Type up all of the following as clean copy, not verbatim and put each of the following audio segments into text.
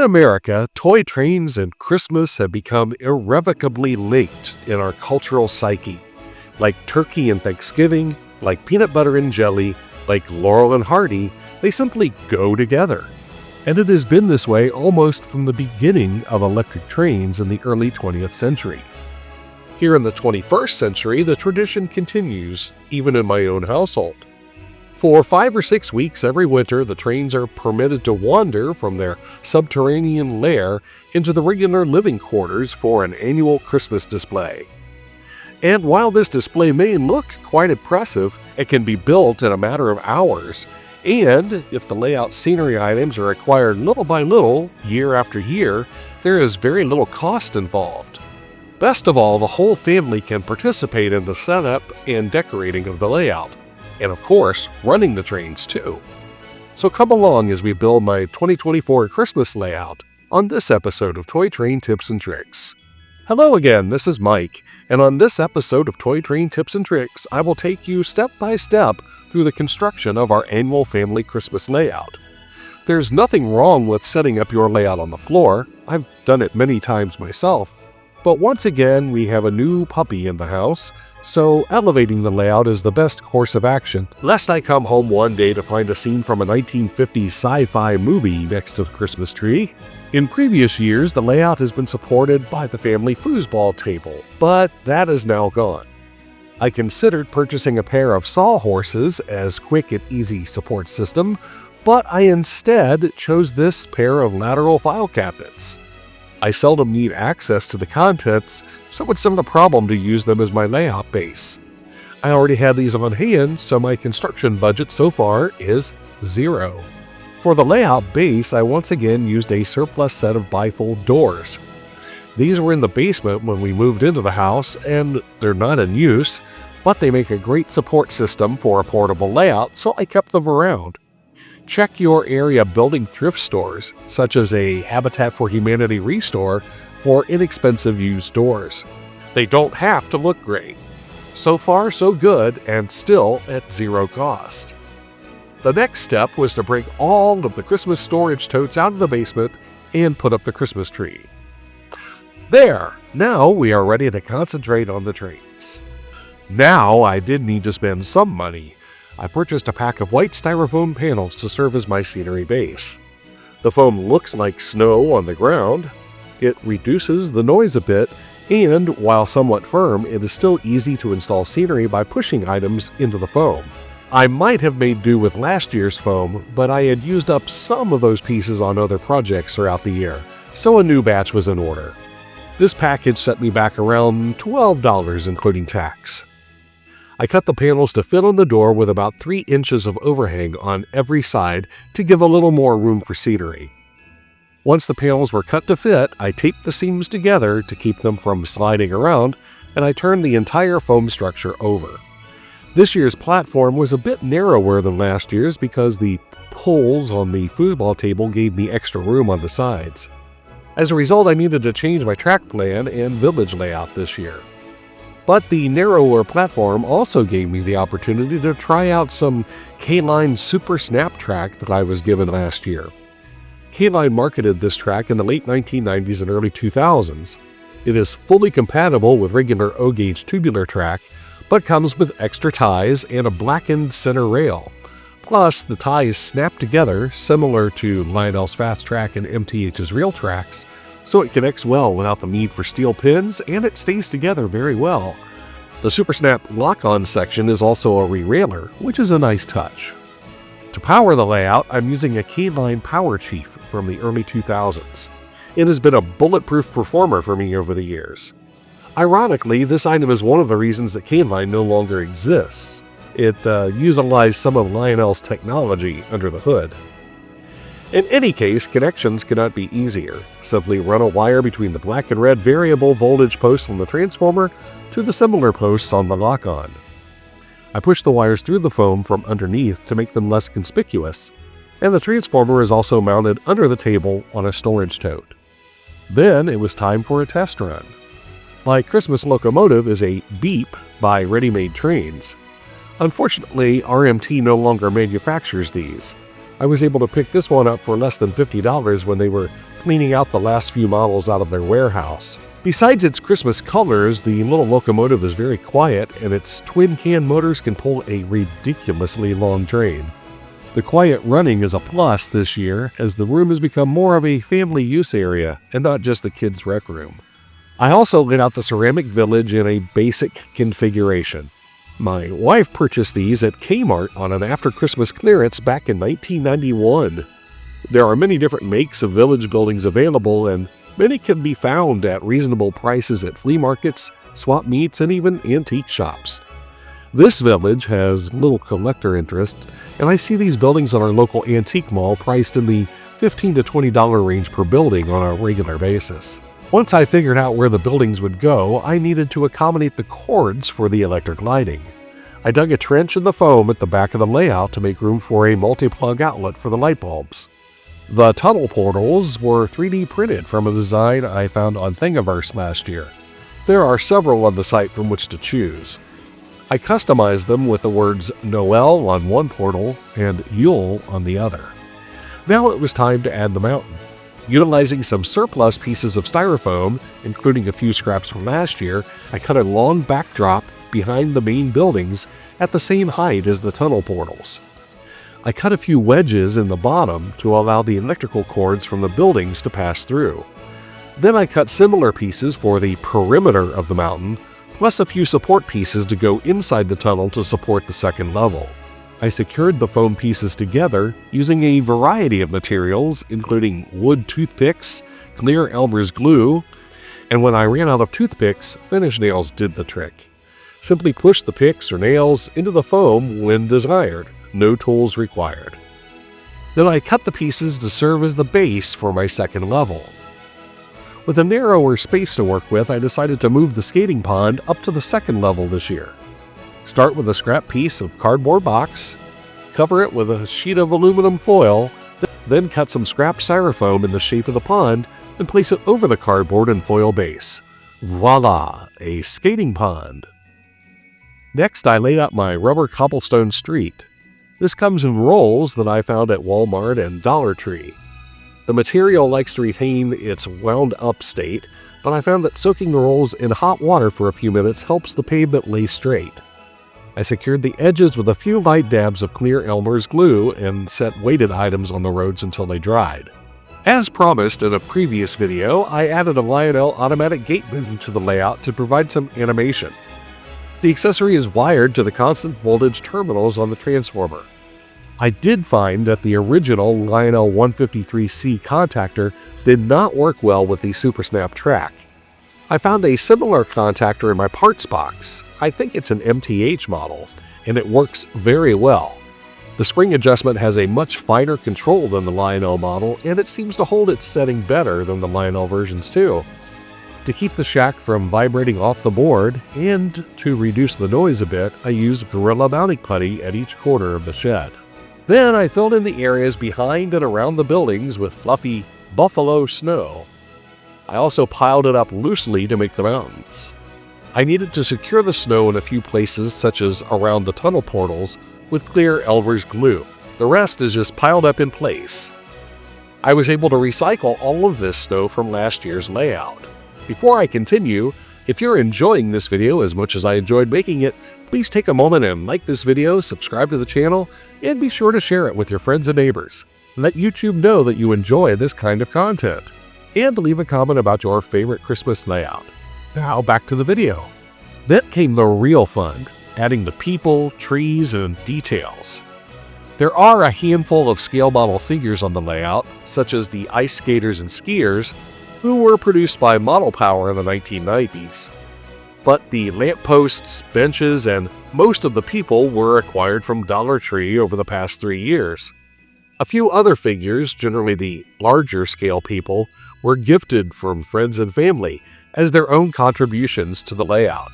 America, toy trains and Christmas have become irrevocably linked in our cultural psyche. Like turkey and Thanksgiving, like peanut butter and jelly, like Laurel and Hardy, they simply go together. And it has been this way almost from the beginning of electric trains in the early 20th century. Here in the 21st century, the tradition continues, even in my own household. For 5 or 6 weeks every winter, the trains are permitted to wander from their subterranean lair into the regular living quarters for an annual Christmas display. And while this display may look quite impressive, it can be built in a matter of hours. And if the layout scenery items are acquired little by little, year after year, there is very little cost involved. Best of all, the whole family can participate in the setup and decorating of the layout. And of course, running the trains too. So come along as we build my 2024 Christmas layout on this episode of Toy Train Tips and Tricks. Hello again, this is Mike, and on this episode of Toy Train Tips and Tricks, I will take you step by step through the construction of our annual family Christmas layout. There's nothing wrong with setting up your layout on the floor. I've done it many times myself. But once again, we have a new puppy in the house, so elevating the layout is the best course of action, lest I come home one day to find a scene from a 1950s sci-fi movie next to the Christmas tree. In previous years, the layout has been supported by the family foosball table, but that is now gone. I considered purchasing a pair of sawhorses as quick and easy support system, but I instead chose this pair of lateral file cabinets. I seldom need access to the contents, so it's not a problem to use them as my layout base. I already had these on hand, so my construction budget so far is $0. For the layout base, I once again used a surplus set of bifold doors. These were in the basement when we moved into the house, and they're not in use, but they make a great support system for a portable layout, so I kept them around. Check your area building thrift stores, such as a Habitat for Humanity Restore, for inexpensive used doors. They don't have to look great. So far, so good, and still at $0 cost. The next step was to bring all of the Christmas storage totes out of the basement and put up the Christmas tree. There! Now we are ready to concentrate on the trains. Now I did need to spend some money. I purchased a pack of white styrofoam panels to serve as my scenery base. The foam looks like snow on the ground. It reduces the noise a bit, and while somewhat firm, it is still easy to install scenery by pushing items into the foam. I might have made do with last year's foam, but I had used up some of those pieces on other projects throughout the year, so a new batch was in order. This package set me back around $12 including tax. I cut the panels to fit on the door with about 3 inches of overhang on every side to give a little more room for scenery. Once the panels were cut to fit, I taped the seams together to keep them from sliding around, and I turned the entire foam structure over. This year's platform was a bit narrower than last year's because the poles on the foosball table gave me extra room on the sides. As a result, I needed to change my track plan and village layout this year. But the narrower platform also gave me the opportunity to try out some K-Line Super Snap track that I was given last year. K-Line marketed this track in the late 1990s and early 2000s. It is fully compatible with regular O Gauge tubular track, but comes with extra ties and a blackened center rail. Plus, the ties snap together, similar to Lionel's Fast Track and MTH's Real Tracks, so it connects well without the need for steel pins, and it stays together very well. The Super Snap lock-on section is also a re-railer, which is a nice touch. To power the layout, I'm using a K-Line Power Chief from the early 2000s. It has been a bulletproof performer for me over the years. Ironically, this item is one of the reasons that K-Line no longer exists. It utilized some of Lionel's technology under the hood. In any case, connections cannot be easier. Simply run a wire between the black and red variable voltage posts on the transformer to the similar posts on the lock-on. I push the wires through the foam from underneath to make them less conspicuous, and the transformer is also mounted under the table on a storage tote. Then it was time for a test run. My Christmas locomotive is a Beep by Ready Made Trains. Unfortunately, RMT no longer manufactures these. I was able to pick this one up for less than $50 when they were cleaning out the last few models out of their warehouse. Besides its Christmas colors, the little locomotive is very quiet, and its twin-can motors can pull a ridiculously long train. The quiet running is a plus this year, as the room has become more of a family use area and not just a kid's rec room. I also laid out the ceramic village in a basic configuration. My wife purchased these at Kmart on an after-Christmas clearance back in 1991. There are many different makes of village buildings available, and many can be found at reasonable prices at flea markets, swap meets, and even antique shops. This village has little collector interest, and I see these buildings on our local antique mall priced in the $15 to $20 range per building on a regular basis. Once I figured out where the buildings would go, I needed to accommodate the cords for the electric lighting. I dug a trench in the foam at the back of the layout to make room for a multi-plug outlet for the light bulbs. The tunnel portals were 3D printed from a design I found on Thingiverse last year. There are several on the site from which to choose. I customized them with the words Noel on one portal and Yule on the other. Now it was time to add the mountain. Utilizing some surplus pieces of styrofoam, including a few scraps from last year, I cut a long backdrop behind the main buildings at the same height as the tunnel portals. I cut a few wedges in the bottom to allow the electrical cords from the buildings to pass through. Then I cut similar pieces for the perimeter of the mountain, plus a few support pieces to go inside the tunnel to support the second level. I secured the foam pieces together using a variety of materials, including wood toothpicks, clear Elmer's glue, and when I ran out of toothpicks, finish nails did the trick. Simply push the picks or nails into the foam when desired, no tools required. Then I cut the pieces to serve as the base for my second level. With a narrower space to work with, I decided to move the skating pond up to the second level this year. Start with a scrap piece of cardboard box, cover it with a sheet of aluminum foil, then cut some scrap styrofoam in the shape of the pond and place it over the cardboard and foil base. Voila, a skating pond. Next, I laid out my rubber cobblestone street. This comes in rolls that I found at Walmart and Dollar Tree. The material likes to retain its wound-up state, but I found that soaking the rolls in hot water for a few minutes helps the pavement lay straight. I secured the edges with a few light dabs of clear Elmer's glue and set weighted items on the roads until they dried. As promised in a previous video, I added a Lionel automatic gateman to the layout to provide some animation. The accessory is wired to the constant voltage terminals on the transformer. I did find that the original Lionel 153C contactor did not work well with the Super Snap track. I found a similar contactor in my parts box. I think it's an MTH model, and it works very well. The spring adjustment has a much finer control than the Lionel model, and it seems to hold its setting better than the Lionel versions too. To keep the shack from vibrating off the board, and to reduce the noise a bit, I used Gorilla mounting putty at each corner of the shed. Then I filled in the areas behind and around the buildings with fluffy buffalo snow. I also piled it up loosely to make the mountains. I needed to secure the snow in a few places, such as around the tunnel portals, with clear Elmer's glue. The rest is just piled up in place. I was able to recycle all of this snow from last year's layout. Before I continue, if you're enjoying this video as much as I enjoyed making it, please take a moment and like this video, subscribe to the channel, and be sure to share it with your friends and neighbors. Let YouTube know that you enjoy this kind of content. And leave a comment about your favorite Christmas layout. Now back to the video. Then came the real fun, adding the people, trees, and details. There are a handful of scale model figures on the layout, such as the ice skaters and skiers, who were produced by Model Power in the 1990s. But the lampposts, benches, and most of the people were acquired from Dollar Tree over the past 3 years. A few other figures, generally the larger scale people, were gifted from friends and family as their own contributions to the layout.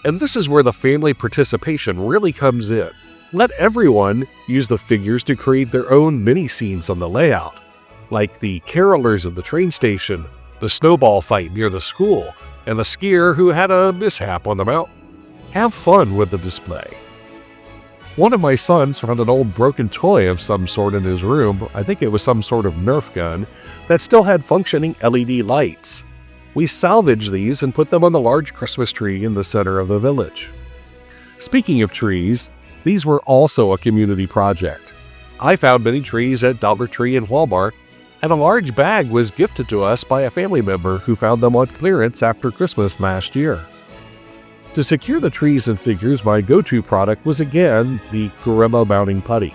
And this is where the family participation really comes in. Let everyone use the figures to create their own mini-scenes on the layout, like the carolers at the train station, the snowball fight near the school, and the skier who had a mishap on the mountain. Have fun with the display. One of my sons found an old broken toy of some sort in his room. I think it was some sort of Nerf gun that still had functioning LED lights. We salvaged these and put them on the large Christmas tree in the center of the village. Speaking of trees, these were also a community project. I found many trees at Dollar Tree and Walmart, and a large bag was gifted to us by a family member who found them on clearance after Christmas last year. To secure the trees and figures, my go-to product was again the Gorilla mounting putty.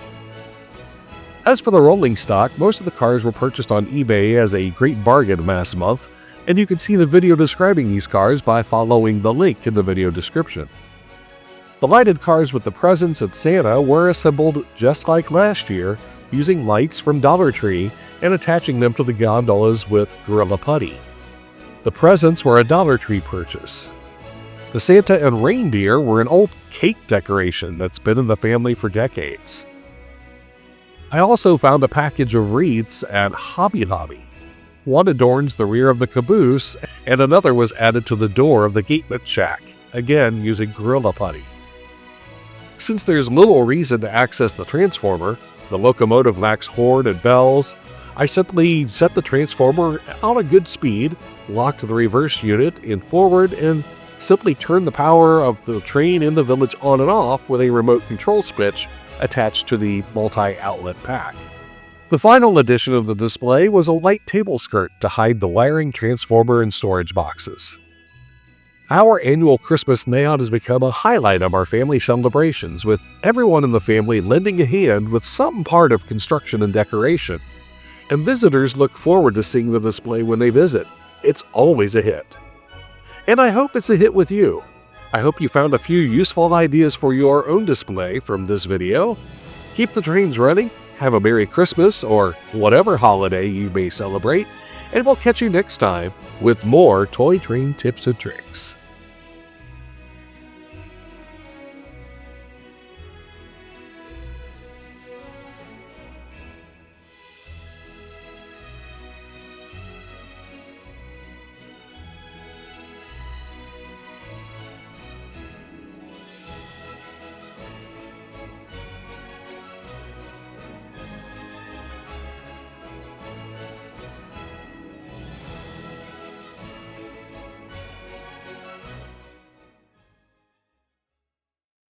As for the rolling stock, most of the cars were purchased on eBay as a great bargain last month, and you can see the video describing these cars by following the link in the video description. The lighted cars with the presents and Santa were assembled just like last year, using lights from Dollar Tree and attaching them to the gondolas with Gorilla putty. The presents were a Dollar Tree purchase. The Santa and reindeer were an old cake decoration that's been in the family for decades. I also found a package of wreaths at Hobby Lobby. One adorns the rear of the caboose, and another was added to the door of the gateman shack, again using Gorilla putty. Since there's little reason to access the transformer, the locomotive lacks horn and bells, I simply set the transformer on a good speed, locked the reverse unit in forward, and simply turn the power of the train in the village on and off with a remote control switch attached to the multi-outlet pack. The final addition of the display was a light table skirt to hide the wiring, transformer, and storage boxes. Our annual Christmas layout has become a highlight of our family celebrations, with everyone in the family lending a hand with some part of construction and decoration. And visitors look forward to seeing the display when they visit. It's always a hit. And I hope it's a hit with you. I hope you found a few useful ideas for your own display from this video. Keep the trains running, have a Merry Christmas or whatever holiday you may celebrate, and we'll catch you next time with more toy train tips and tricks.